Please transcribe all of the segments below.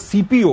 CPO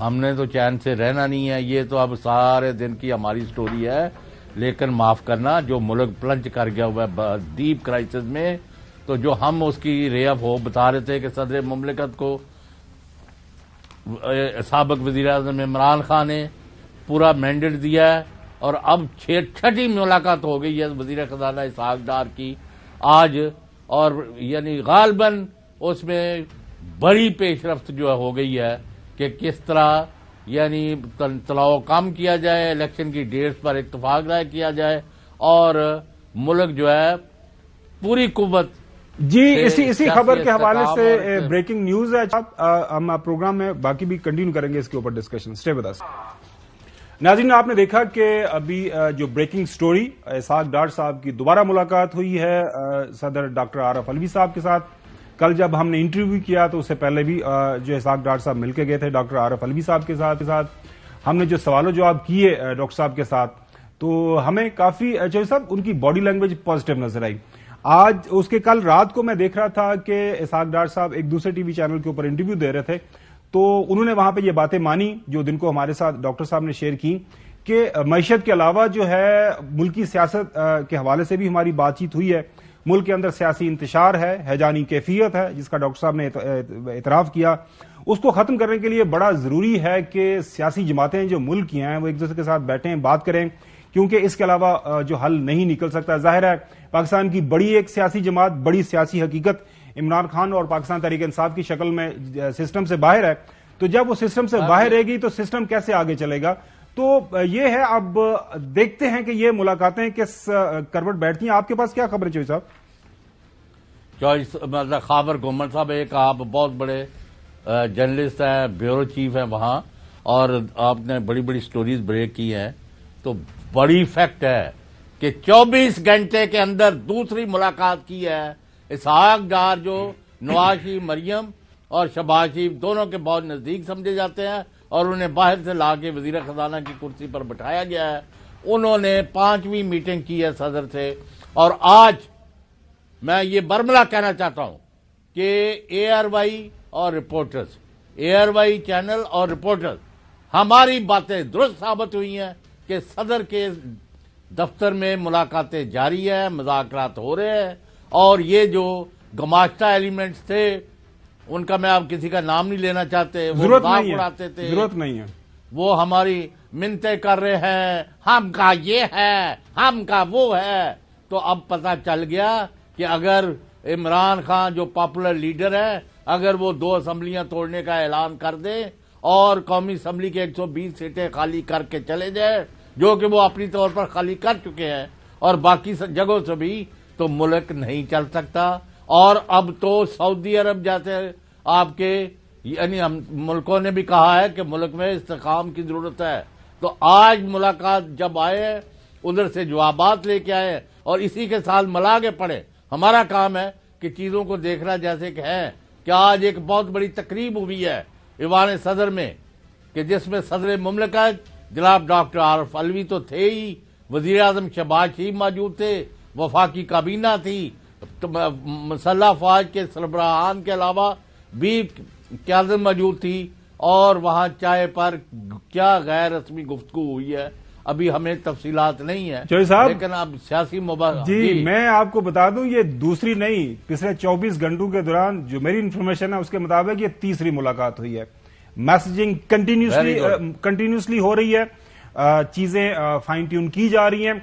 ہم نے تو چین سے رہنا نہیں ہے. یہ تو اب سارے دن کی ہماری سٹوری ہے. لیکن معاف کرنا، جو ملک پلنج کر گیا ہوا ہے ڈیپ کرائسس میں، تو جو ہم اس کی رے آف ہوپ بتا رہے تھے کہ صدر مملکت کو سابق وزیر اعظم عمران خان نے پورا مینڈیٹ دیا ہے، اور اب چھٹی ملاقات ہو گئی ہے وزیر خزانہ اسحاق ڈار کی آج، اور یعنی غالباً اس میں بڑی پیش رفت جو ہو گئی ہے کہ کس طرح یعنی تناؤ کم کیا جائے، الیکشن کی ڈیٹس پر اتفاق رائے کیا جائے، اور ملک جو ہے پوری قوت. جی اسی خبر کے حوالے سے بریکنگ نیوز ہے. ہم پروگرام میں باقی بھی کنٹینیو کریں گے اس کے اوپر ڈسکشن. اسٹے ود اس. ناظرین، آپ نے دیکھا کہ ابھی جو بریکنگ سٹوری، اسحاق ڈار صاحب کی دوبارہ ملاقات ہوئی ہے صدر ڈاکٹر عارف علوی صاحب کے ساتھ. کل جب ہم نے انٹرویو کیا تو اس سے پہلے بھی جو اسحاق ڈار صاحب مل کے گئے تھے ڈاکٹر عارف علوی صاحب کے ساتھ. ہم نے جو سوال و جواب کیے ڈاکٹر صاحب کے ساتھ، تو ہمیں کافی چوہدری صاحب ان کی باڈی لینگویج پازیٹیو نظر آئی. آج اس کے کل رات کو میں دیکھ رہا تھا کہ اسحاق ڈار صاحب ایک دوسرے ٹی وی چینل کے اوپر انٹرویو دے رہے تھے، تو انہوں نے وہاں پہ یہ باتیں مانی جو دن کو ہمارے ساتھ ڈاکٹر صاحب نے شیئر کی کہ معیشت کے علاوہ جو ہے ملکی سیاست کے حوالے سے بھی ہماری بات چیت ہوئی ہے. ملک کے اندر سیاسی انتشار ہے، ہیجانی کیفیت ہے جس کا ڈاکٹر صاحب نے اعتراف کیا. اس کو ختم کرنے کے لیے بڑا ضروری ہے کہ سیاسی جماعتیں جو ملک کی ہیں وہ ایک دوسرے کے ساتھ بیٹھیں، بات کریں، کیونکہ اس کے علاوہ جو حل نہیں نکل سکتا. ظاہر ہے پاکستان کی بڑی ایک سیاسی جماعت، بڑی سیاسی حقیقت عمران خان اور پاکستان تحریک انصاف کی شکل میں سسٹم سے باہر ہے. تو جب وہ سسٹم سے باہر رہے گی تو سسٹم کیسے آگے چلے گا؟ تو یہ ہے. اب دیکھتے ہیں کہ یہ ملاقاتیں کس کروٹ بیٹھتی ہیں. آپ کے پاس کیا خبر ہے چوہدری صاحب؟ مطلب خاور گومن صاحب ایک آپ بہت بڑے جرنلسٹ ہیں، بیورو چیف ہیں وہاں، اور آپ نے بڑی بڑی سٹوریز بریک کی ہیں. تو بڑی فیکٹ ہے کہ 24 گھنٹے کے اندر دوسری ملاقات کی ہے اسحاق ڈار، جو نواز شریف مریم اور شہباز شریف دونوں کے بہت نزدیک سمجھے جاتے ہیں، اور انہیں باہر سے لا کے وزیر خزانہ کی کرسی پر بٹھایا گیا ہے. انہوں نے 5ویں میٹنگ کی ہے صدر سے. اور آج میں یہ برملا کہنا چاہتا ہوں کہ اے آر وائی اور رپورٹرز، اے آر وائی چینل اور رپورٹرز، ہماری باتیں درست ثابت ہوئی ہیں کہ صدر کے دفتر میں ملاقاتیں جاری ہیں، مذاکرات ہو رہے ہیں، اور یہ جو گماشتہ ایلیمنٹس تھے ان کا میں اب کسی کا نام نہیں لینا چاہتے، وہ مذاق اڑاتے تھے، ضرورت نہیں ہے، وہ ہماری منتیں کر رہے ہیں، ہم کا یہ ہے، ہم کا وہ ہے. تو اب پتہ چل گیا کہ اگر عمران خان جو پاپولر لیڈر ہے، اگر وہ 2 اسمبلیاں توڑنے کا اعلان کر دے اور قومی اسمبلی کے 120 سیٹیں خالی کر کے چلے جائے، جو کہ وہ اپنی طور پر خالی کر چکے ہیں، اور باقی جگہوں سے بھی، تو ملک نہیں چل سکتا. اور اب تو سعودی عرب جیسے آپ کے یعنی ملکوں نے بھی کہا ہے کہ ملک میں استحکام کی ضرورت ہے. تو آج ملاقات جب آئے، ادھر سے جوابات لے کے آئے، اور اسی کے ساتھ ملا کے پڑے. ہمارا کام ہے کہ چیزوں کو دیکھنا جیسے کہ ہے کہ آج ایک بہت بڑی تقریب ہوئی ہے ایوان صدر میں، کہ جس میں صدر مملکت جناب ڈاکٹر عارف علوی تو تھے ہی، وزیر اعظم شہباز شریف موجود تھے، وفاقی کابینہ تھی، مسلح افواج کے سربراہان کے علاوہ بھی قیادت موجود تھی، اور وہاں چائے پر کیا غیر رسمی گفتگو ہوئی ہے ابھی ہمیں تفصیلات نہیں ہے، چوہدری صاحب لیکن اب سیاسی جی میں آپ کو بتا دوں یہ دوسری نہیں، پچھلے 24 گھنٹوں کے دوران جو میری انفارمیشن ہے اس کے مطابق یہ تیسری ملاقات ہوئی ہے. میسجنگ کنٹینیوسلی ہو رہی ہے، چیزیں فائن ٹیون کی جا رہی ہیں.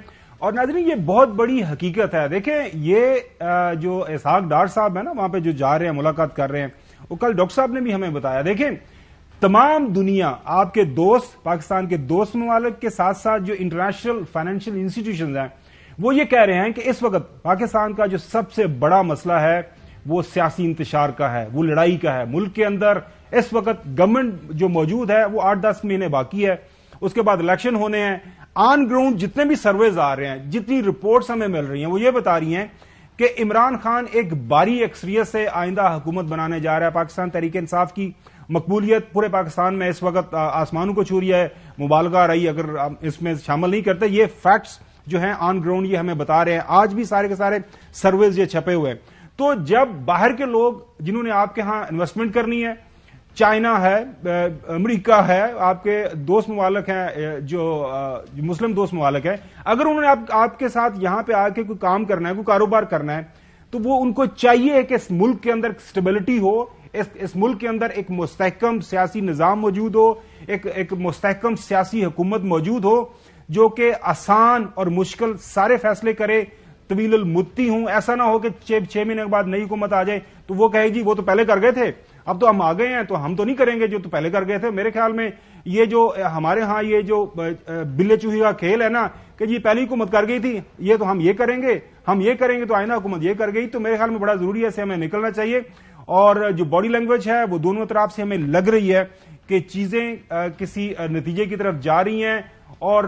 اور ناظرین یہ بہت بڑی حقیقت ہے. دیکھیں یہ جو اسحاق ڈار صاحب ہیں نا وہاں پہ جو جا رہے ہیں ملاقات کر رہے ہیں، وہ کل ڈاکٹر صاحب نے بھی ہمیں بتایا. دیکھیں تمام دنیا، آپ کے دوست، پاکستان کے دوست ممالک کے ساتھ ساتھ جو انٹرنیشنل فائنینشیل انسٹیٹیوشنز ہیں، وہ یہ کہہ رہے ہیں کہ اس وقت پاکستان کا جو سب سے بڑا مسئلہ ہے وہ سیاسی انتشار کا ہے، وہ لڑائی کا ہے. ملک کے اندر اس وقت گورنمنٹ جو موجود ہے وہ 8-10 مہینے باقی ہے، اس کے بعد الیکشن ہونے ہیں. آن گراؤنڈ جتنے بھی سرویز آ رہے ہیں، جتنی رپورٹس ہمیں مل رہی ہیں، وہ یہ بتا رہی ہیں کہ عمران خان ایک باری اکثریت سے آئندہ حکومت بنانے جا رہا ہے. پاکستان تحریک انصاف کی مقبولیت پورے پاکستان میں اس وقت آسمانوں کو چھو رہی ہے. مبالغہ رہی اگر اس میں شامل نہیں کرتے. یہ فیکٹس جو ہیں آن گراؤنڈ یہ ہمیں بتا رہے ہیں. آج بھی سارے کے سارے سرویز یہ چھپے ہوئے ہیں. تو جب باہر کے لوگ جنہوں نے آپ کے ہاں انویسٹمنٹ کرنی ہے، چائنا ہے, امریکہ ہے, آپ کے دوست ممالک ہیں جو مسلم دوست ممالک ہیں, اگر انہوں نے آپ کے ساتھ یہاں پہ آ کے کوئی کام کرنا ہے, کوئی کاروبار کرنا ہے, تو وہ ان کو چاہیے کہ اس ملک کے اندر سٹیبلٹی ہو, اس ملک کے اندر ایک مستحکم سیاسی نظام موجود ہو, ایک مستحکم سیاسی حکومت موجود ہو جو کہ آسان اور مشکل سارے فیصلے کرے, طویل المدتی ہوں. ایسا نہ ہو کہ 6 مہینے کے بعد نئی حکومت آ جائے تو وہ کہے جی وہ تو پہلے کر گئے تھے, اب تو ہم آ گئے ہیں تو ہم تو نہیں کریں گے جو تو پہلے کر گئے تھے. میرے خیال میں یہ جو ہمارے ہاں یہ جو بلے چوہی کا کھیل ہے نا کہ جی پہلی حکومت کر گئی تھی, یہ تو ہم یہ کریں گے تو آئندہ حکومت یہ کر گئی, تو میرے خیال میں بڑا ضروری ہے, اسے ہمیں نکلنا چاہیے. اور جو باڈی لینگویج ہے وہ دونوں طرف سے ہمیں لگ رہی ہے کہ چیزیں کسی نتیجے کی طرف جا رہی ہیں اور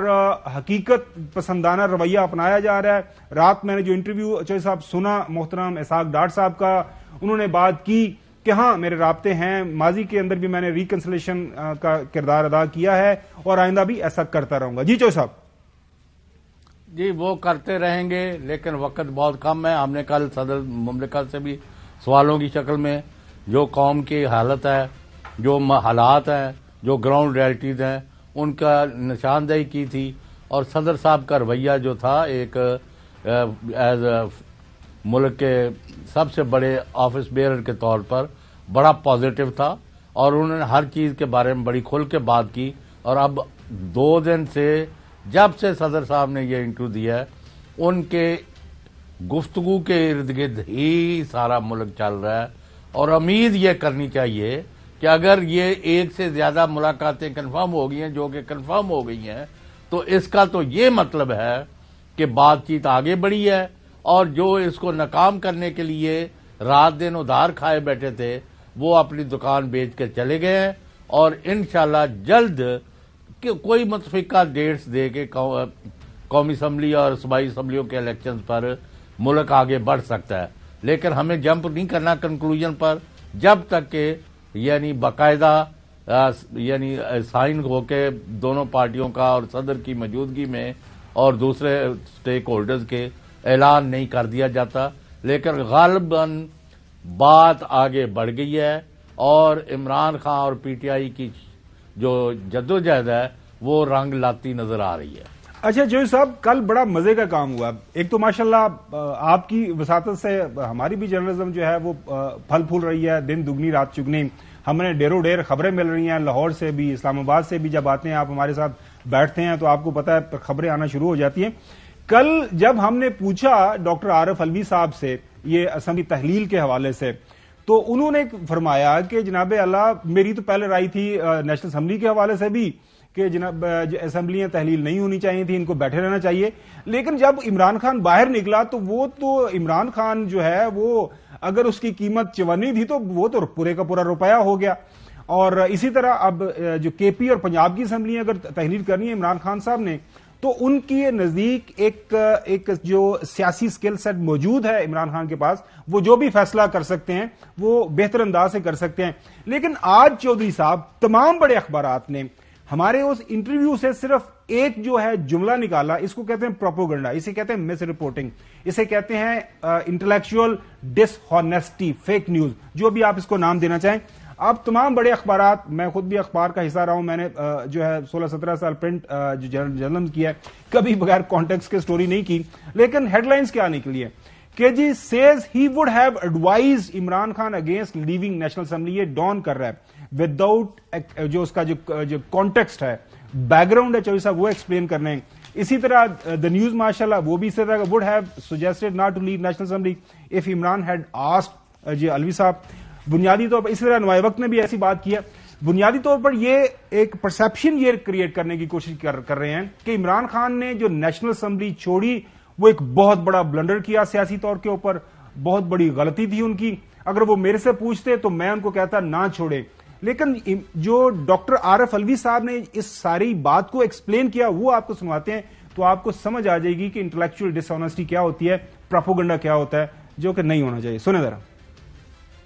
حقیقت پسندانہ رویہ اپنایا جا رہا ہے. رات میں نے جو انٹرویو چوہے صاحب سنا محترم اسحاق ڈاٹ صاحب کا, انہوں نے بات کی کہ ہاں میرے رابطے ہیں, ماضی کے اندر بھی میں نے ریکنسلیشن کا کردار ادا کیا ہے اور آئندہ بھی ایسا کرتا رہوں گا. جی چوہے صاحب. جی وہ کرتے رہیں گے لیکن وقت بہت کم ہے. ہم نے کل صدر مملکت سے بھی سوالوں کی شکل میں جو قوم کی حالت ہے, جو حالات ہیں, جو گراؤنڈ ریالٹیز ہیں, ان کا نشاندہی کی تھی. اور صدر صاحب کا رویہ جو تھا ایک ایز ملک کے سب سے بڑے آفس بیئرر کے طور پر بڑا پازیٹو تھا, اور انہوں نے ہر چیز کے بارے میں بڑی کھل کے بات کی. اور اب 2 دن سے جب سے صدر صاحب نے یہ انٹرویو دیا ہے ان کے گفتگو کے ارد گرد ہی سارا ملک چل رہا ہے. اور امید یہ کرنی چاہیے کہ اگر یہ 1 سے زیادہ ملاقاتیں کنفرم ہو گئی ہیں, جو کہ کنفرم ہو گئی ہیں, تو اس کا تو یہ مطلب ہے کہ بات چیت آگے بڑھی ہے. اور جو اس کو ناکام کرنے کے لیے رات دن ادھار کھائے بیٹھے تھے وہ اپنی دکان بیچ کے چلے گئے ہیں. اور انشاءاللہ جلد کوئی متفقہ ڈیٹس دے کے قومی اسمبلی اور صوبائی اسمبلیوں کے الیکشنز پر ملک آگے بڑھ سکتا ہے. لیکن ہمیں جمپ نہیں کرنا کنکلوژن پر جب تک کہ یعنی باقاعدہ یعنی سائن ہو کے دونوں پارٹیوں کا اور صدر کی موجودگی میں اور دوسرے سٹیک ہولڈرز کے اعلان نہیں کر دیا جاتا. لیکن غالباً بات آگے بڑھ گئی ہے اور عمران خان اور پی ٹی آئی کی جو جدوجہد ہے وہ رنگ لاتی نظر آ رہی ہے. اچھا جوئی صاحب, کل بڑا مزے کا کام ہوا. ایک تو ماشاءاللہ آپ کی وساطت سے ہماری بھی جرنلزم جو ہے وہ پھل پھول رہی ہے, دن دگنی رات چگنی. ہمیں ڈیروں ڈیر خبریں مل رہی ہیں, لاہور سے بھی, اسلام آباد سے بھی. جب آتے ہیں آپ ہمارے ساتھ بیٹھتے ہیں تو آپ کو پتا ہے خبریں آنا شروع ہو جاتی ہیں. کل جب ہم نے پوچھا ڈاکٹر عارف علوی صاحب سے یہ اسمبلی تحلیل کے حوالے سے, تو انہوں نے فرمایا کہ جناب اللہ میری تو پہلے رائے تھی نیشنل اسمبلی کے حوالے سے بھی کہ جناب اسمبلیاں تحلیل نہیں ہونی چاہیے تھی, ان کو بیٹھے رہنا چاہیے. لیکن جب عمران خان باہر نکلا تو وہ تو عمران خان جو ہے وہ اگر اس کی قیمت 54 تھی تو وہ تو پورے کا پورا روپیہ ہو گیا. اور اسی طرح اب جو کے پی اور پنجاب کی اسمبلیاں اگر تحلیل کرنی ہے عمران خان صاحب نے تو ان کی نزدیک ایک جو سیاسی سکل سیٹ موجود ہے عمران خان کے پاس, وہ جو بھی فیصلہ کر سکتے ہیں وہ بہتر انداز سے کر سکتے ہیں. لیکن آج چودھری صاحب تمام بڑے اخبارات نے ہمارے اس انٹرویو سے صرف ایک جو ہے جملہ نکالا, اس کو کہتے ہیں پروپوگنڈا, اسے کہتے ہیں مس رپورٹنگ, اسے کہتے ہیں انٹلیکچوئل ڈس ہانیسٹی, فیک نیوز, جو بھی آپ اس کو نام دینا چاہیں. اب تمام بڑے اخبارات, میں خود بھی اخبار کا حصہ رہا ہوں, میں نے جو ہے 16-17 سال پرنٹ جو جرنلزم کیا ہے, کبھی بغیر کانٹیکسٹ کے سٹوری نہیں کی. لیکن ہیڈ لائنز کیا نکلی ہے کہ جی says he would have advised Imran Khan against leaving national assembly. یہ ڈان کر رہا ہے وداؤٹ جو اس کا جو کانٹیکسٹ ہے, بیک گراؤنڈ ہے چوہی صاحب, وہ ایکسپلین کرنے ہیں. اسی طرح دا نیوز ماشاءاللہ وہ بھی اسی طرح would have suggested not to leave national assembly if Imran had asked. جی علوی صاحب بنیادی طور پر اسی طرح نوائے وقت نے بھی ایسی بات کی ہے. بنیادی طور پر یہ ایک پرسپشن یہ کریٹ کرنے کی کوشش کر رہے ہیں کہ عمران خان نے جو نیشنل اسمبلی چھوڑی وہ ایک بہت بڑا بلنڈر کیا سیاسی طور کے اوپر, بہت بڑی غلطی تھی ان کی. اگر وہ میرے سے پوچھتے تو میں ان کو کہتا نہ چھوڑے. لیکن جو ڈاکٹر عارف علوی صاحب نے اس ساری بات کو ایکسپلین کیا وہ آپ کو سنواتے ہیں تو آپ کو سمجھ آ جائے گی کہ انٹلیکچوئل ڈس آنیسٹی کیا ہوتی ہے, پروپیگنڈا کیا ہوتا ہے, جو کہ نہیں ہونا چاہیے. سنیں ذرا.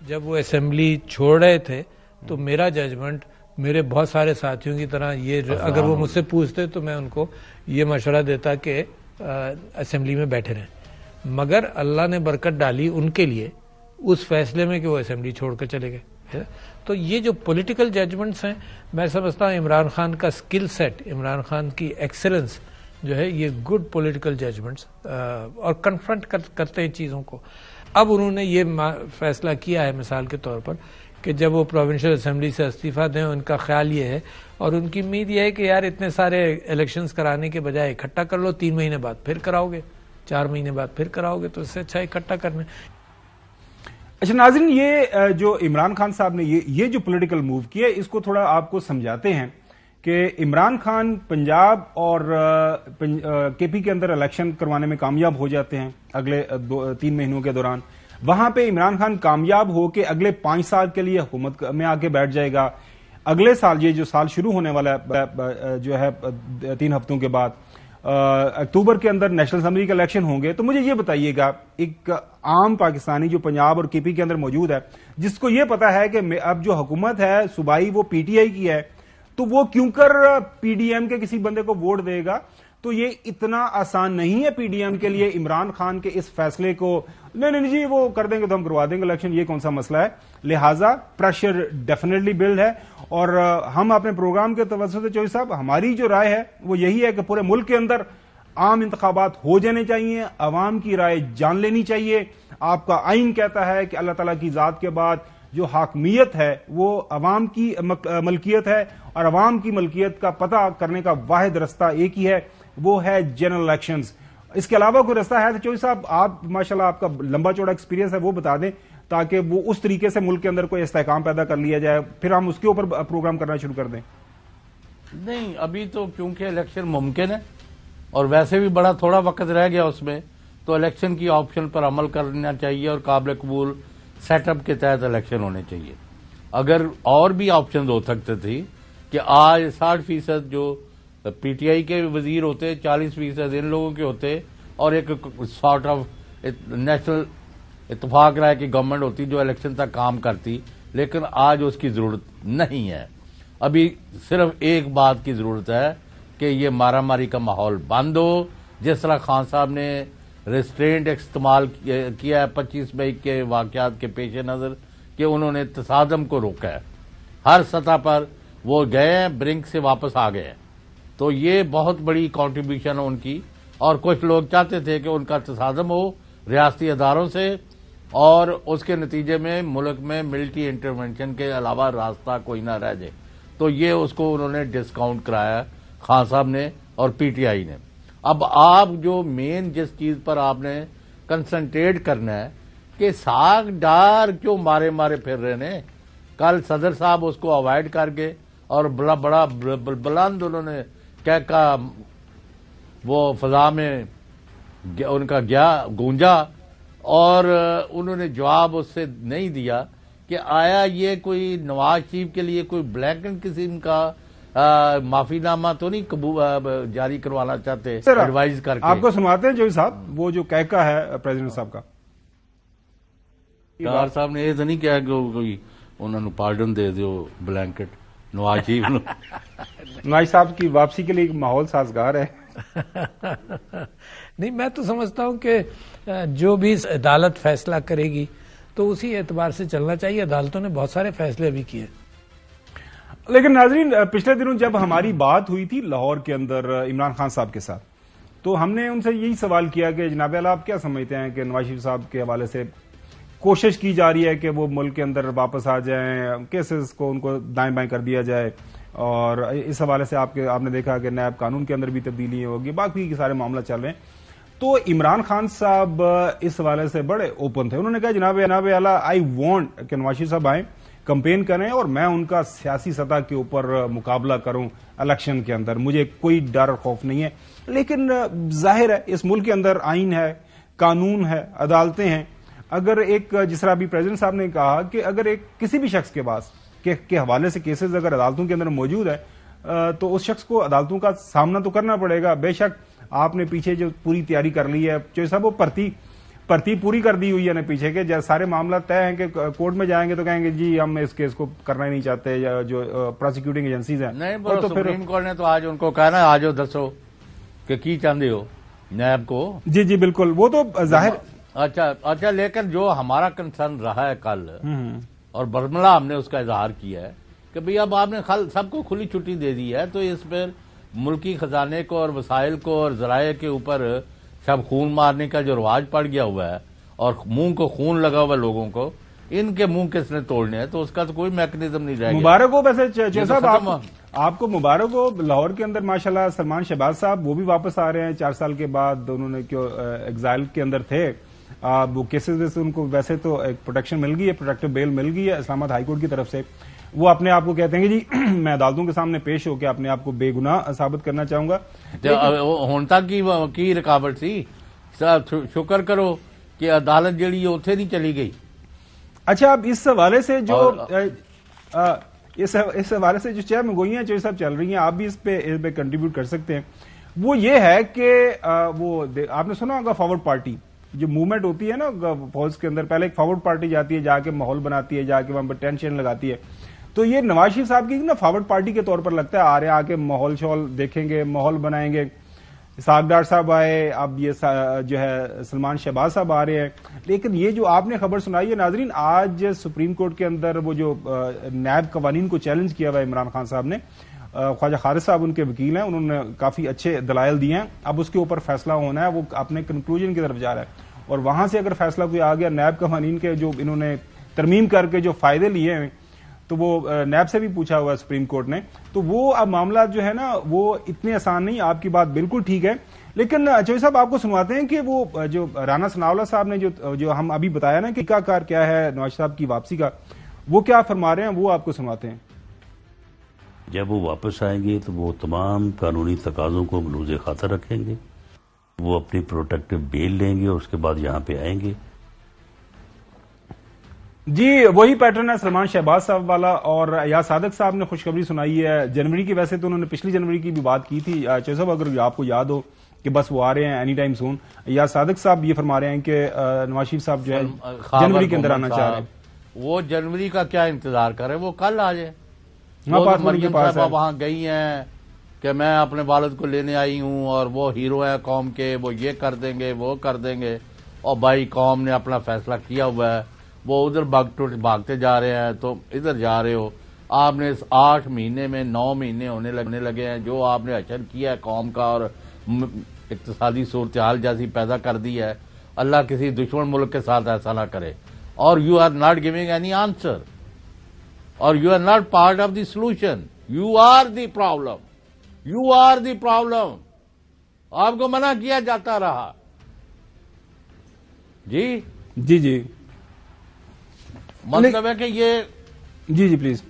جب وہ اسمبلی چھوڑ رہے تھے تو میرا ججمنٹ میرے بہت سارے ساتھیوں کی طرح یہ اگر وہ مجھ سے پوچھتے تو میں ان کو یہ مشورہ دیتا کہ اسمبلی میں بیٹھے رہیں. مگر اللہ نے برکت ڈالی ان کے لیے اس فیصلے میں کہ وہ اسمبلی چھوڑ کر چلے گئے. تو یہ جو پولیٹیکل ججمنٹس ہیں، میں سمجھتا ہوں عمران خان کا اسکل سیٹ، عمران خان کی ایکسلنس جو ہے یہ گڈ پولیٹیکل ججمنٹس اور کنفرنٹ کرتے ہیں چیزوں کو. اب انہوں نے یہ فیصلہ کیا ہے مثال کے طور پر کہ جب وہ پروونشل اسمبلی سے استعفیٰ دیں، ان کا خیال یہ ہے اور ان کی امید یہ ہے کہ یار اتنے سارے الیکشنز کرانے کے بجائے اکٹھا کر لو، 3 مہینے بعد پھر کراؤ گے، 4 مہینے بعد پھر کراؤ گے، تو اس سے اچھا اکٹھا کرنے. اچھا ناظرین، یہ جو عمران خان صاحب نے یہ جو پولیٹیکل موو کیا، اس کو تھوڑا آپ کو سمجھاتے ہیں کہ عمران خان پنجاب اور کے پی کے اندر الیکشن کروانے میں کامیاب ہو جاتے ہیں اگلے 3 مہینوں کے دوران. وہاں پہ عمران خان کامیاب ہو کے اگلے 5 سال کے لیے حکومت میں آ کے بیٹھ جائے گا. اگلے سال، یہ جو سال شروع ہونے والا ہے جو ہے 3 ہفتوں کے بعد، اکتوبر کے اندر نیشنل اسمبلی کے الیکشن ہوں گے. تو مجھے یہ بتائیے گا، ایک عام پاکستانی جو پنجاب اور کے پی کے اندر موجود ہے، جس کو یہ پتا ہے کہ اب جو حکومت ہے صوبائی وہ پی ٹی آئی کی ہے، تو وہ کیوں کر پی ڈی ایم کے کسی بندے کو ووٹ دے گا؟ تو یہ اتنا آسان نہیں ہے پی ڈی ایم کے لیے عمران خان کے اس فیصلے کو نہیں جی وہ کر دیں گے تو ہم کروا دیں گے الیکشن، یہ کون سا مسئلہ ہے. لہٰذا پریشر ڈیفینیٹلی بلڈ ہے. اور ہم اپنے پروگرام کے توسط سے چوہدری صاحب، ہماری جو رائے ہے وہ یہی ہے کہ پورے ملک کے اندر عام انتخابات ہو جانے چاہیے، عوام کی رائے جان لینی چاہیے. آپ کا آئین کہتا ہے کہ اللہ تعالیٰ کی ذات کے بعد جو حاکمیت ہے وہ عوام کی ملکیت ہے، اور عوام کی ملکیت کا پتہ کرنے کا واحد رستہ ایک ہی ہے، وہ ہے جنرل الیکشنز. اس کے علاوہ کوئی رستہ ہے تو چوہدری صاحب آپ ماشاءاللہ آپ کا لمبا چوڑا ایکسپیرینس ہے، وہ بتا دیں تاکہ وہ اس طریقے سے ملک کے اندر کوئی استحکام پیدا کر لیا جائے، پھر ہم اس کے اوپر پروگرام کرنا شروع کر دیں. نہیں، ابھی تو کیونکہ الیکشن ممکن ہے اور ویسے بھی بڑا تھوڑا وقت رہ گیا اس میں، تو الیکشن کی آپشن پر عمل کرنا چاہیے اور قابل قبول سیٹ اپ کے تحت الیکشن ہونے چاہیے. اگر اور بھی آپشن ہو سکتے تھے کہ آج 60% جو پی ٹی آئی کے وزیر ہوتے، 40% ان لوگوں کے ہوتے، اور ایک سارٹ آف نیشنل اتفاق رائے کی گورنمنٹ ہوتی جو الیکشن تک کام کرتی. لیکن آج اس کی ضرورت نہیں ہے. ابھی صرف ایک بات کی ضرورت ہے کہ یہ مارا ماری کا ماحول بند ہو. جس طرح خان صاحب نے ریسٹرینٹ استعمال کیا ہے 25 مئی کے واقعات کے پیش نظر، کہ انہوں نے تصادم کو روکا ہے ہر سطح پر، وہ گئے ہیں برنک سے واپس آ گئے ہیں. تو یہ بہت بڑی کنٹریبیوشن ہے ان کی. اور کچھ لوگ چاہتے تھے کہ ان کا تصادم ہو ریاستی اداروں سے، اور اس کے نتیجے میں ملک میں ملٹری انٹرونشن کے علاوہ راستہ کوئی نہ رہ جائے. تو یہ اس کو انہوں نے ڈسکاؤنٹ کرایا خان صاحب نے اور پی ٹی آئی نے. اب آپ جو مین جس چیز پر آپ نے کنسنٹریٹ کرنا ہے کہ ساگ ڈار کیوں مارے پھر رہے نے. کل صدر صاحب اس کو اوائڈ کر گئے اور بڑا بلند انہوں نے کہا وہ فضا میں ان کا گونجا، اور انہوں نے جواب اس سے نہیں دیا کہ آیا یہ کوئی نواز شریف کے لیے کوئی بلینکٹ قسم کا معافی نامہ تو نہیں جاری کروانا چاہتے ایڈوائز کر کے. آپ کو سنواتے ہیں چوہدری صاحب وہ جو کہکا ہے پریزیڈنٹ صاحب کا. ڈار صاحب نے یہ تو نہیں کہا کہ کوئی انہوں نے پارڈن دے دیو بلینکٹ نواز شریف نو. نواز صاحب کی واپسی کے لیے ماحول سازگار ہے. نہیں، میں تو سمجھتا ہوں کہ جو بھی عدالت فیصلہ کرے گی تو اسی اعتبار سے چلنا چاہیے. عدالتوں نے بہت سارے فیصلے ابھی کیے. لیکن ناظرین، پچھلے دنوں جب ہماری بات ہوئی تھی لاہور کے اندر عمران خان صاحب کے ساتھ، تو ہم نے ان سے یہی سوال کیا کہ جناب اعلیٰ آپ کیا سمجھتے ہیں کہ نواز شریف صاحب کے حوالے سے کوشش کی جا رہی ہے کہ وہ ملک کے اندر واپس آ جائیں، کیسز کو ان کو دائیں بائیں کر دیا جائے، اور اس حوالے سے آپ نے دیکھا کہ نیب قانون کے اندر بھی تبدیلی ہوگی، باقی کے سارے معاملہ چل رہے ہیں. تو عمران خان صاحب اس حوالے سے بڑے اوپن تھے. انہوں نے کہا جناب اعلیٰ آئی وانٹ کہ نواز شریف صاحب آئیں، کمپین کریں اور میں ان کا سیاسی سطح کے اوپر مقابلہ کروں الیکشن کے اندر، مجھے کوئی ڈر اور خوف نہیں ہے. لیکن ظاہر ہے اس ملک کے اندر آئین ہے، قانون ہے، عدالتیں ہیں. اگر ایک جس طرح ابھی پریزیڈنٹ صاحب نے کہا کہ اگر ایک کسی بھی شخص کے پاس کے حوالے سے کیسز اگر عدالتوں کے اندر موجود ہے تو اس شخص کو عدالتوں کا سامنا تو کرنا پڑے گا. بے شک آپ نے پیچھے جو پوری تیاری کر لی ہے جو صاحب وہ پرتی پوری کر دی ہوئی ہے نا پیچھے کے سارے معاملات طے ہیں کہ کورٹ میں جائیں گے تو کہیں گے جی ہم اس کیس کو کرنا ہی نہیں چاہتے، یا جو پروسیکیوٹنگ ایجنسیز ہیں. نہیں، تو سپریم کورٹ نے تو آج ان کو کہا نا آج دسو کہ کی چاہتے ہو نیب کو. جی بالکل، وہ تو ظاہر. اچھا، لیکن جو ہمارا کنسرن رہا ہے کل اور برملا ہم نے اس کا اظہار کیا ہے کہ بھئی اب آپ نے سب کو کھلی چھٹی دے دی ہے، تو اس پر ملکی خزانے کو اور وسائل کو اور ذرائع کے اوپر سب خون مارنے کا جو رواج پڑ گیا ہوا ہے اور منہ کو خون لگا ہوا لوگوں کو، ان کے منہ کس نے توڑنے ہیں؟ تو اس کا تو کوئی میکنزم نہیں رہ گیا۔ مبارک ہو ویسے چیر صاحب، آپ کو مبارک ہو، لاہور کے اندر ماشاءاللہ سلمان شہباز صاحب وہ بھی واپس آ رہے ہیں 4 سال کے بعد، انہوں نے ایگزائل کے اندر تھے، وہ کیسز میں سے ان کو ویسے تو ایک پروٹیکشن مل گئی ہے، پروٹیکٹیو بیل مل گئی ہے اسلام آباد ہائی کورٹ کی طرف سے، وہ اپنے آپ کو کہتے ہیں کہ جی میں عدالتوں کے سامنے پیش ہو کے اپنے آپ کو بے گناہ ثابت کرنا چاہوں گا۔ ہونتا کی رکاوٹ سی، شکر کرو کہ عدالت جڑی ہے اتنے نہیں چلی گئی۔ اچھا، اب اس حوالے سے جو اس حوالے سے جو چھ مگوئیاں چوہدری صاحب چل رہی ہیں، آپ بھی اس پہ کنٹریبیوٹ کر سکتے ہیں، وہ یہ ہے کہ وہ آپ نے سنا ہوگا فارورڈ پارٹی جو موومنٹ ہوتی ہے نا فوج کے اندر، پہلے ایک فارورڈ پارٹی جاتی ہے، جا کے ماحول بناتی ہے، جا کے وہاں پر ٹینشن لگاتی ہے، تو یہ نواز شریف صاحب کی نا فارورڈ پارٹی کے طور پر لگتا ہے آ رہے، آ کے ماحول شول دیکھیں گے، ماحول بنائیں گے۔ اسحاق ڈار صاحب آئے، اب یہ جو ہے سلمان شہباز صاحب آ رہے ہیں، لیکن یہ جو آپ نے خبر سنائی ہے ناظرین، آج سپریم کورٹ کے اندر وہ جو نیب قوانین کو چیلنج کیا ہوا ہے عمران خان صاحب نے، خواجہ خالد صاحب ان کے وکیل ہیں، انہوں نے کافی اچھے دلائل دیے ہیں، اب اس کے اوپر فیصلہ ہونا ہے، وہ اپنے کنکلوژن کی طرف جا رہا ہے، اور وہاں سے اگر فیصلہ کوئی آ گیا، نیب قوانین کے جو انہوں نے ترمیم کر کے جو فائدے لیے ہیں، تو وہ نیب سے بھی پوچھا ہوا ہے سپریم کورٹ نے، تو وہ اب معاملات جو ہے نا وہ اتنے آسان نہیں، آپ کی بات بالکل ٹھیک ہے، لیکن چوہدری صاحب آپ کو سنواتے ہیں کہ وہ جو رانا ثناءاللہ صاحب نے جو ہم ابھی بتایا نا کہ کار کیا ہے نواز صاحب کی واپسی کا، وہ کیا فرما رہے ہیں وہ آپ کو سنواتے ہیں۔ جب وہ واپس آئیں گے تو وہ تمام قانونی تقاضوں کو ملوز خاطر رکھیں گے، وہ اپنی پروٹیکٹیو بیل لیں گے اور اس کے بعد یہاں پہ آئیں گے۔ جی وہی پیٹرن ہے سلمان شہباز صاحب والا، اور ایاز صادق صاحب نے خوشخبری سنائی ہے جنوری کی، ویسے تو انہوں نے پچھلی جنوری کی بھی بات کی تھی، چوہدری صاحب اگر آپ کو یاد ہو کہ بس وہ آ رہے ہیں any time soon, Ayaz Sadiq صاحب یہ فرما رہے ہیں کہ نواز شریف صاحب جو ہے جنوری کے اندر آنا چاہ رہے ہیں۔ وہ جنوری کا کیا انتظار کریں، وہ کل آ جائے۔ مریم صاحبہ وہاں گئی ہیں کہ میں اپنے والد کو لینے آئی ہوں اور وہ ہیرو ہیں قوم کے، وہ یہ کر دیں گے وہ کر دیں گے، اور بھائی قوم نے اپنا فیصلہ کیا ہوا ہے، وہ ادھر بھاگتے جا رہے ہیں، تو ادھر جا رہے ہو۔ آپ نے اس 8 مہینے میں 9 مہینے ہونے لگے ہیں، جو آپ نے اشر کیا ہے قوم کا اور اقتصادی صورتحال جیسی پیدا کر دی ہے، اللہ کسی دشمن ملک کے ساتھ ایسا نہ کرے، اور you are not giving any answer, اور you are not part of the solution, you are the problem, you are the problem. آپ کو منع کیا جاتا رہا۔ جی جی جی مطلب ہے کہ یہ جی پلیز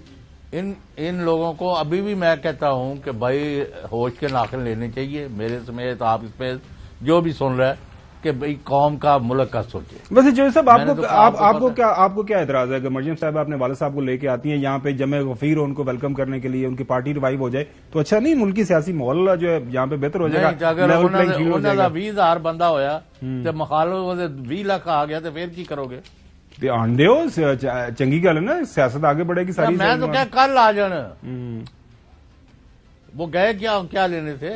ان لوگوں کو ابھی بھی میں کہتا ہوں کہ بھائی ہوش کے ناخن لینے چاہیے، میرے سمیت آپ اس پہ جو بھی سن رہے ہیں، کہ بھائی قوم کا ملک کا سوچے۔ ویسے جو صاحب آپ کو کیا اعتراض ہے کہ مریم صاحب اپنے والد صاحب کو لے کے آتی ہیں یہاں پہ جمع غفیر ہو ان کو ویلکم کرنے کے لیے، ان کی پارٹی ریوائیو ہو جائے تو اچھا نہیں؟ ملکی سیاسی ماحول جو ہے یہاں پہ بہتر ہو جائے گا، اگر 20,000 بندہ ہویا تو مخالف 20 لاکھ آ گیا تو پھر کی کرو گے؟ آنڈے ہو چنگی گل ہے نا، سیاست آگے بڑھے گی ساری۔ میں تو کیا کل آ جانا، وہ گئے کیا لینے تھے؟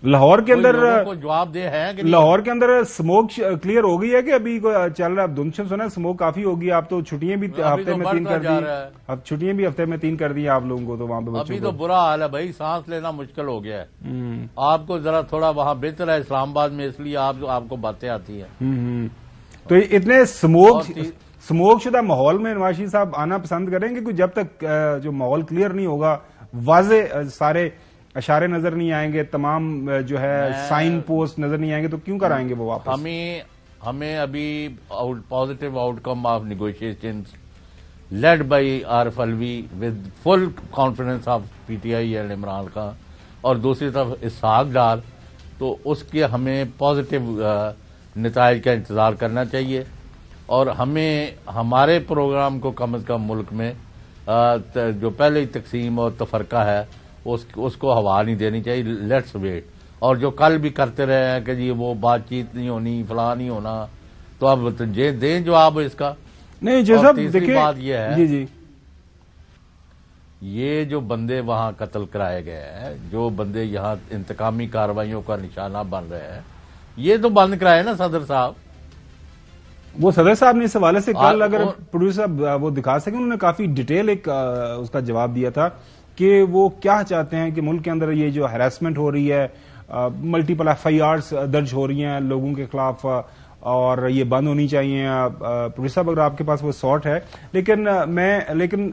لاہور کے اندر جواب دے ہے کہ لاہور کے اندر سموک کلیئر ہو گئی ہے کہ ابھی چل رہا ہے؟ دنشن سنا سموک کافی ہوگی، آپ تو چھٹیاں بھی ہفتے میں 3 کر دی، اب چھٹیاں بھی ہفتے میں 3 کر دی آپ لوگوں کو، تو وہاں پہ ابھی تو برا حال ہے بھائی، سانس لینا مشکل ہو گیا ہے۔ آپ کو ذرا تھوڑا وہاں بہتر ہے اسلام آباد میں، اس لیے آپ کو باتیں آتی ہیں۔ تو اتنے سموک شدہ ماحول میں نواز شریف صاحب آنا پسند کریں گے کہ جب تک جو ماحول کلیئر نہیں ہوگا، واضح سارے اشارے نظر نہیں آئیں گے، تمام جو ہے سائن پوسٹ نظر نہیں آئیں گے، تو کیوں کر آئیں گے وہ واپس؟ ہمیں ابھی positive outcome of negotiations lead by Arif Alvi with full confidence of P T I and Imran Khan, اور دوسری طرف اسحاق ڈار، تو اس کے ہمیں پازیٹو نتائج کا انتظار کرنا چاہیے، اور ہمیں ہمارے پروگرام کو کم از کم ملک میں جو پہلے ہی تقسیم اور تفرقہ ہے اس کو ہوا نہیں دینی چاہیے۔ لیٹس ویٹ، اور جو کل بھی کرتے رہے ہیں کہ جی وہ بات چیت نہیں ہونی، فلاں نہیں ہونا، تو اب دیں جواب اس کا۔ نہیں جو صاحب تیسری بات یہ ہے، جی یہ جو بندے وہاں قتل کرائے گئے ہیں، جو بندے یہاں انتقامی کارروائیوں کا نشانہ بن رہے ہیں، یہ تو بند کرائے نا صدر صاحب، وہ صدر صاحب نے اس حوالے سے کل اگر پروڈیوسر صاحب وہ دکھا سکیں، انہوں نے کافی ڈیٹیل ایک اس کا جواب دیا تھا کہ وہ کیا چاہتے ہیں کہ ملک کے اندر یہ جو ہراسمنٹ ہو رہی ہے، ملٹیپل FIRs درج ہو رہی ہیں لوگوں کے خلاف، اور یہ بند ہونی چاہیے. پروڈیوسر صاحب اگر آپ کے پاس وہ سارٹ ہے، لیکن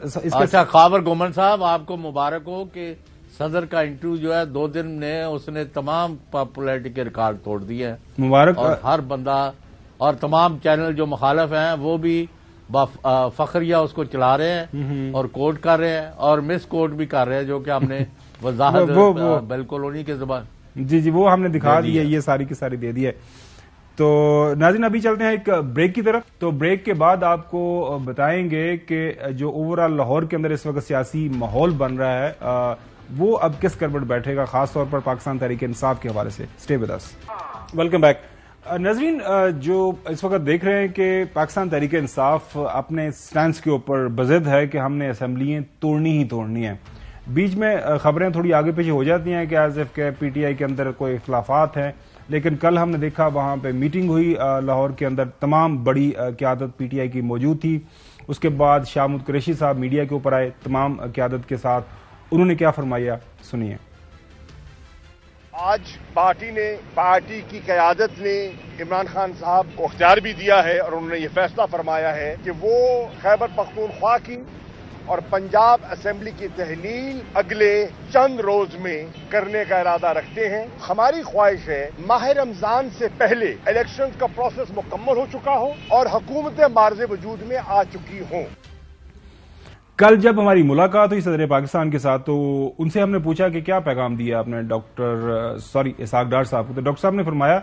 اس کے اچھا خاور گومن صاحب آپ کو مبارک ہو کہ صدر کا انٹرویو جو ہے 2 دن میں اس نے تمام پاپولیرٹی کے ریکارڈ توڑ دیے ہیں. مبارک. اور ہر بندہ اور تمام چینل جو مخالف ہیں وہ بھی فخریہ اس کو چلا رہے ہیں اور کوٹ کر رہے ہیں اور مس کوٹ بھی کر رہے ہیں، جو کہ ہم نے وضاحت بالکل انہی کے زبان جی وہ ہم نے دکھا دی ہے، یہ ساری کی ساری دے دی ہے. تو ناظرین ابھی چلتے ہیں ایک بریک کی طرف. تو بریک کے بعد آپ کو بتائیں گے کہ جو اوور آل لاہور کے اندر اس وقت سیاسی ماحول بن رہا ہے وہ اب کس کربٹ بیٹھے گا، خاص طور پر پاکستان تحریک انصاف کے حوالے سے. Stay with us. Welcome back. ناظرین جو اس وقت دیکھ رہے ہیں کہ پاکستان تحریک انصاف اپنے سٹینس کے اوپر بضد ہے کہ ہم نے اسمبلیاں توڑنی ہی توڑنی ہیں. بیچ میں خبریں تھوڑی آگے پیچھے ہو جاتی ہیں کہ ایز اف کہ PTI کے اندر کوئی اختلافات ہیں، لیکن کل ہم نے دیکھا وہاں پہ میٹنگ ہوئی لاہور کے اندر، تمام بڑی قیادت PTI کی موجود تھی. اس کے بعد شاہ محمود قریشی صاحب میڈیا کے اوپر آئے تمام قیادت کے ساتھ. انہوں نے کیا فرمایا، سنیے. آج پارٹی کی قیادت نے عمران خان صاحب کو اختیار بھی دیا ہے اور انہوں نے یہ فیصلہ فرمایا ہے کہ وہ خیبر پختونخوا کی اور پنجاب اسمبلی کی تحلیل اگلے چند روز میں کرنے کا ارادہ رکھتے ہیں. ہماری خواہش ہے ماہ رمضان سے پہلے الیکشن کا پروسیس مکمل ہو چکا ہو اور حکومتیں معرض وجود میں آ چکی ہوں. کل جب ہماری ملاقات ہوئی صدر پاکستان کے ساتھ تو ان سے ہم نے پوچھا کہ کیا پیغام دیا آپ نے اسحاق ڈار صاحب کو. تو ڈاکٹر صاحب نے فرمایا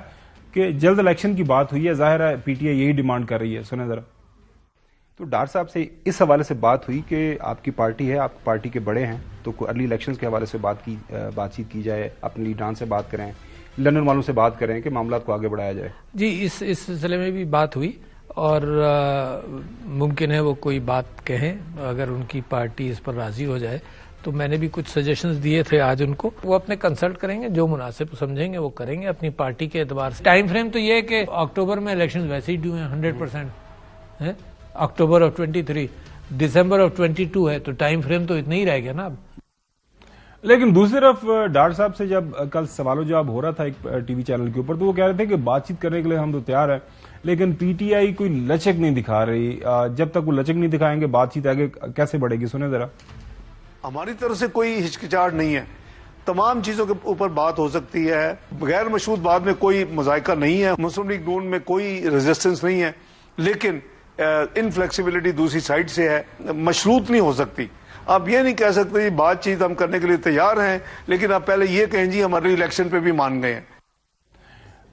کہ جلد الیکشن کی بات ہوئی ہے، ظاہر ہے PTI یہی ڈیمانڈ کر رہی ہے. سنیں ذرا. تو ڈار صاحب سے اس حوالے سے بات ہوئی کہ آپ کی پارٹی ہے، آپ پارٹی کے بڑے ہیں، تو ارلی الیکشنز کے حوالے سے بات چیت کی جائے، اپنے لیڈران سے بات کریں، لندن والوں سے بات کریں کہ معاملات کو آگے بڑھایا جائے. جی اس سلسلے میں بھی بات ہوئی اور ممکن ہے وہ کوئی بات کہیں، اگر ان کی پارٹی اس پر راضی ہو جائے تو میں نے بھی کچھ سجیشنز دیے تھے آج ان کو، وہ اپنے کنسلٹ کریں گے، جو مناسب سمجھیں گے وہ کریں گے اپنی پارٹی کے اعتبار سے. ٹائم فریم تو یہ ہے کہ اکتوبر میں الیکشن ویسے ہی ڈیو ہیں 100%، اکتوبر آف 23، دسمبر آف 22 ہے، تو ٹائم فریم تو اتنا ہی رہ گیا نا اب. لیکن دوسری طرف ڈار صاحب سے جب کل سوال و جواب ہو رہا تھا ایک ٹی وی چینل کے اوپر تو وہ کہہ رہے تھے کہ بات چیت کرنے کے لیے ہم تو تیار ہیں، لیکن PTI کوئی لچک نہیں دکھا رہی. جب تک وہ لچک نہیں دکھائیں گے بات چیت آگے کیسے بڑھے گی؟ سنیں ذرا. ہماری طرف سے کوئی ہچکچاہٹ نہیں ہے، تمام چیزوں کے اوپر بات ہو سکتی ہے. غیر مشروط بات میں کوئی مذائقہ نہیں ہے، مسلم لیگ نون میں کوئی ریزسٹنس نہیں ہے، لیکن انفلیکسیبلٹی دوسری سائڈ سے ہے، مشروط نہیں ہو سکتی. آپ یہ نہیں کہہ سکتے بات چیت ہم کرنے کے لیے تیار ہیں، لیکن آپ پہلے یہ کہیں جی ہمارے الیکشن پہ بھی مان گئے ہیں.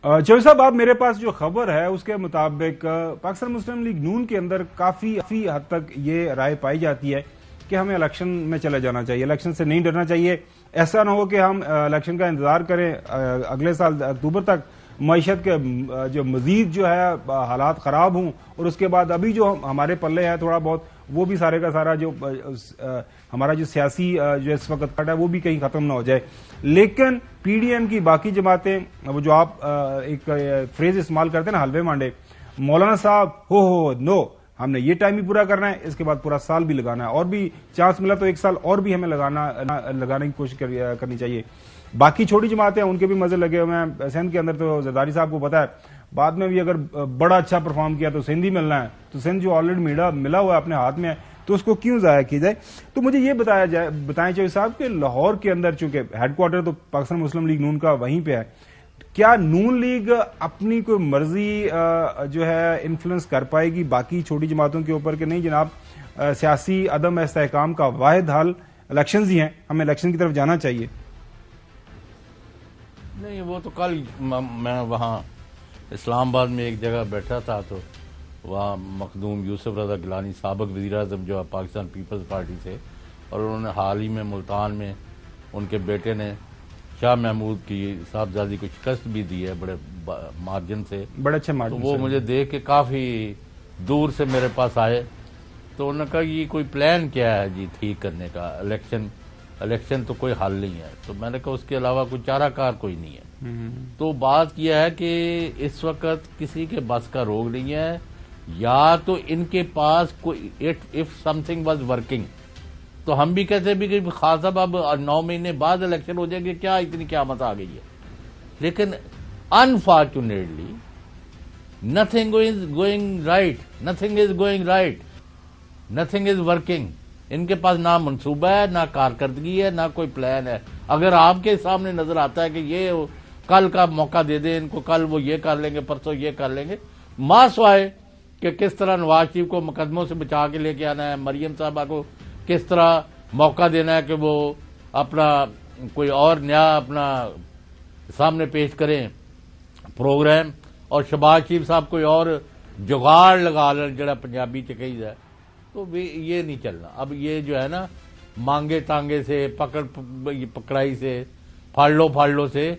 چوہدری صاحب آپ میرے پاس جو خبر ہے اس کے مطابق پاکستان مسلم لیگ نون کے اندر کافی حد تک یہ رائے پائی جاتی ہے کہ ہمیں الیکشن میں چلے جانا چاہیے، الیکشن سے نہیں ڈرنا چاہیے. ایسا نہ ہو کہ ہم الیکشن کا انتظار کریں اگلے سال اکتوبر تک، معیشت کے جو مزید جو ہے حالات خراب ہوں اور اس کے بعد ابھی جو ہمارے پلے ہے تھوڑا بہت وہ بھی سارے کا سارا جو ہمارا جو سیاسی جو اس وقت کٹ ہے وہ بھی کہیں ختم نہ ہو جائے. لیکن PDM کی باقی جماعتیں، وہ جو آپ ایک فریز استعمال کرتے ہیں نا حلوے مانڈے، مولانا صاحب ہو نو ہم نے یہ ٹائم بھی پورا کرنا ہے، اس کے بعد پورا سال بھی لگانا ہے، اور بھی چانس ملا تو ایک سال اور بھی ہمیں لگانے کی کوشش کرنی چاہیے. باقی چھوٹی جماعتیں ان کے بھی مزے لگے ہوئے ہیں. سندھ کے اندر تو زرداری صاحب کو پتا ہے بعد میں بھی اگر بڑا اچھا پرفارم کیا تو سندھ ہی ملنا ہے، تو سندھ جو آلریڈی ملا ہوا ہے اپنے ہاتھ میں ہے تو اس کو کیوں ضائع کی جائے. تو مجھے یہ بتائیں چاہیے صاحب کہ لاہور کے اندر چونکہ ہیڈ کوارٹر تو پاکستان مسلم لیگ نون کا وہیں پہ ہے، کیا نون لیگ اپنی کوئی مرضی جو ہے انفلوئنس کر پائے گی باقی چھوٹی جماعتوں کے اوپر کہ نہیں جناب سیاسی عدم استحکام کا واحد حل الیکشنز ہی ہیں، ہمیں الیکشن کی طرف جانا چاہیے؟ نہیں، وہ تو کل میں وہاں اسلام آباد میں ایک جگہ بیٹھا تھا تو وہاں مخدوم یوسف رضا گیلانی سابق وزیر اعظم جو پاکستان پیپلز پارٹی تھے، اور انہوں نے حال ہی میں ملتان میں ان کے بیٹے نے شاہ محمود کی صاحبزادی کو شکست بھی دی ہے بڑے مارجن سے، بڑے اچھے مارجن. تو وہ مجھے دیکھ کے کافی دور سے میرے پاس آئے تو انہوں نے کہا یہ کوئی پلان کیا ہے جی ٹھیک کرنے کا، الیکشن تو کوئی حل نہیں ہے. تو میں نے کہا اس کے علاوہ کوئی چارہ کار کوئی نہیں ہے. تو بات یہ ہے کہ اس وقت کسی کے بس کا روگ نہیں ہے یا تو ان کے پاس کوئی if some thing was working تو ہم بھی کہتے بھی کہ خان صاحب اب 9 مہینے بعد الیکشن ہو جائے گی، کیا اتنی قیامت آ گئی ہے. لیکن unfortunately nothing is going right, nothing is going right, nothing is working. ان کے پاس نہ منصوبہ ہے، نہ کارکردگی ہے، نہ کوئی پلان ہے. اگر آپ کے سامنے نظر آتا ہے کہ یہ کل کا موقع دے دیں ان کو، کل وہ یہ کر لیں گے، پرسوں یہ کر لیں گے، ماں سوائے کہ کس طرح نواز شریف کو مقدموں سے بچا کے لے کے آنا ہے، مریم صاحبہ کو کس طرح موقع دینا ہے کہ وہ اپنا کوئی اور نیا اپنا سامنے پیش کریں پروگرام، اور شہباز شریف صاحب کوئی اور جگاڑ لگا لیں جڑا پنجابی چ کہی ہے، تو یہ نہیں چلنا. اب یہ جو ہے نا مانگے تانگے سے پکڑائی سے پھاڑ لو سے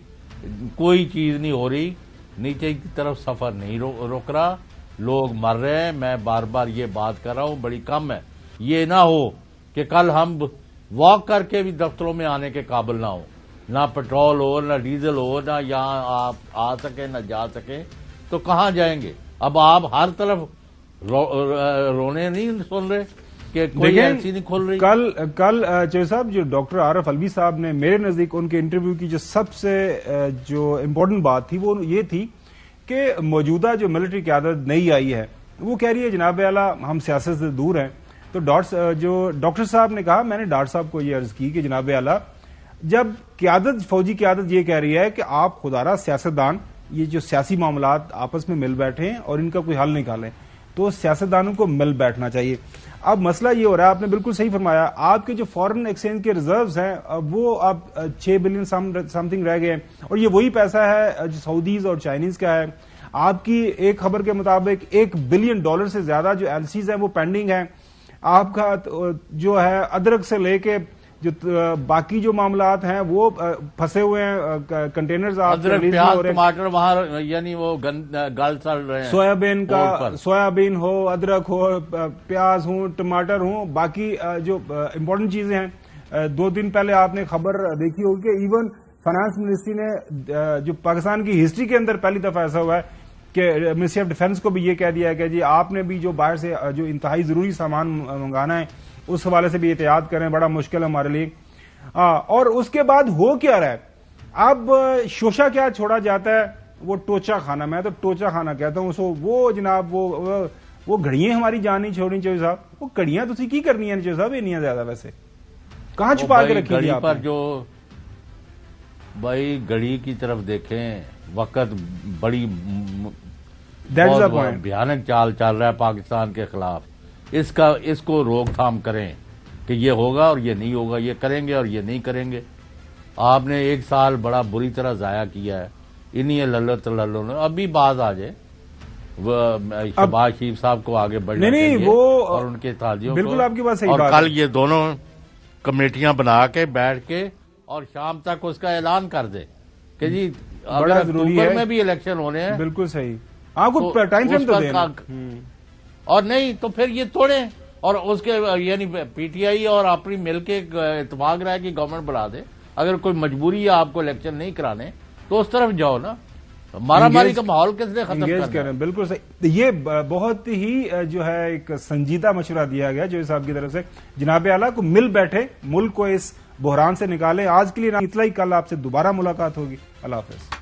کوئی چیز نہیں ہو رہی، نیچے کی طرف سفر نہیں روک رہا، لوگ مر رہے ہیں. میں بار بار یہ بات کر رہا ہوں، بڑی کم ہے. یہ نہ ہو کہ کل ہم واک کر کے بھی دفتروں میں آنے کے قابل نہ ہوں، نہ پیٹرول ہو، نہ ڈیزل ہو، نہ یہاں آپ آ سکیں نہ جا سکیں، تو کہاں جائیں گے؟ اب آپ ہر طرف رونے نہیں سن رہے کہ کوئی ایسی نہیں کھل رہی. کل چوہدری صاحب جو ڈاکٹر عارف علوی صاحب نے میرے نزدیک ان کے انٹرویو کی جو سب سے جو امپورٹنٹ بات تھی وہ یہ تھی کہ موجودہ جو ملٹری قیادت نئی آئی ہے وہ کہہ رہی ہے جناب اعلیٰ ہم سیاست سے دور ہیں. تو جو ڈاکٹر صاحب نے کہا، میں نے ڈاکٹر صاحب کو یہ عرض کی کہ جناب اعلیٰ جب فوجی قیادت یہ کہہ رہی ہے کہ آپ خدارہ سیاستدان یہ جو سیاسی معاملات آپس میں مل بیٹھیں اور ان کا کوئی حل نکالیں، تو سیاستدانوں کو مل بیٹھنا چاہیے. اب مسئلہ یہ ہو رہا ہے، آپ نے بالکل صحیح فرمایا، آپ کے جو فارن ایکسچینج کے ریزروز ہیں وہ اب 6 بلین سم تھنگ رہ گئے ہیں، اور یہ وہی پیسہ ہے جو سعودیز اور چائنیز کا ہے. آپ کی ایک خبر کے مطابق $1 بلین سے زیادہ جو ایلسیز ہیں وہ پینڈنگ ہیں. آپ کا جو ہے ادرک سے لے کے جو باقی جو معاملات ہیں وہ پھنسے ہوئے ہیں، کنٹینرز ادرک پیاز ٹماٹر وہاں یعنی وہ گل چل رہے ہیں. سویابین ہو، ادرک ہو، پیاز ہوں، ٹماٹر ہوں، باقی جو امپورٹنٹ چیزیں ہیں. 2 دن پہلے آپ نے خبر دیکھی ہوگی کہ ایون فائنانس منسٹری نے جو پاکستان کی ہسٹری کے اندر پہلی دفعہ ایسا ہوا ہے کہ منسٹری آف ڈیفنس کو بھی یہ کہہ دیا ہے کہ جی آپ نے بھی جو باہر سے جو انتہائی ضروری سامان منگانا ہے اس حوالے سے بھی احتیاط کریں، بڑا مشکل ہے ہمارے لیے. اور اس کے بعد ہو کیا رہا ہے؟ اب شوشا کیا چھوڑا جاتا ہے؟ وہ ٹوچا کھانا، میں تو ٹوچا کھانا کہتا ہوں. وہ جناب وہ گھڑیاں ہماری جان نہیں چھوڑنی چاہیے صاحب. وہ گھڑیاں تو کی کرنی ہیں چاہیے صاحب، یہ نہیں زیادہ ویسے کہاں چھپا کے رکھی گھڑی پر جو بھائی گھڑی کی طرف دیکھیں، وقت بڑی بھیانک چال چل رہا ہے پاکستان کے خلاف. اس کو روک تھام کریں کہ یہ ہوگا اور یہ نہیں ہوگا، یہ کریں گے اور یہ نہیں کریں گے. آپ نے 1 سال بڑا بری طرح ضائع کیا ہے انہی للو نے. ابھی باز آ جائے شہباز شریف صاحب کو آگے بڑھنے نہیں وہ اور ان کے ساتھیوں بالکل آپ کی بات صحیح اور بات کل یہ دونوں کمیٹیاں بنا کے بیٹھ کے اور شام تک اس کا اعلان کر دیں کہ جی بڑا ضروری ہے، اکتوبر میں بھی الیکشن ہونے ہیں. بالکل صحیح، آپ کو ٹائم فریم تو دینا، اور نہیں تو پھر یہ توڑیں اور اس کے یعنی پی ٹی آئی اور اپنی مل کے اتفاق رہا کہ گورنمنٹ بنا دے. اگر کوئی مجبوری ہے آپ کو الیکشن نہیں کرانے تو اس طرف جاؤ نا. مارا ماری کا ماحول کس نے ختم کرنا؟ بالکل صحیح. یہ بہت ہی جو ہے ایک سنجیدہ مشورہ دیا گیا جو صاحب کی طرف سے. جناب اعلیٰ کو مل بیٹھے، ملک کو اس بحران سے نکالیں. آج کے لیے اتنا ہی، کل آپ سے دوبارہ ملاقات ہوگی. اللہ حافظ.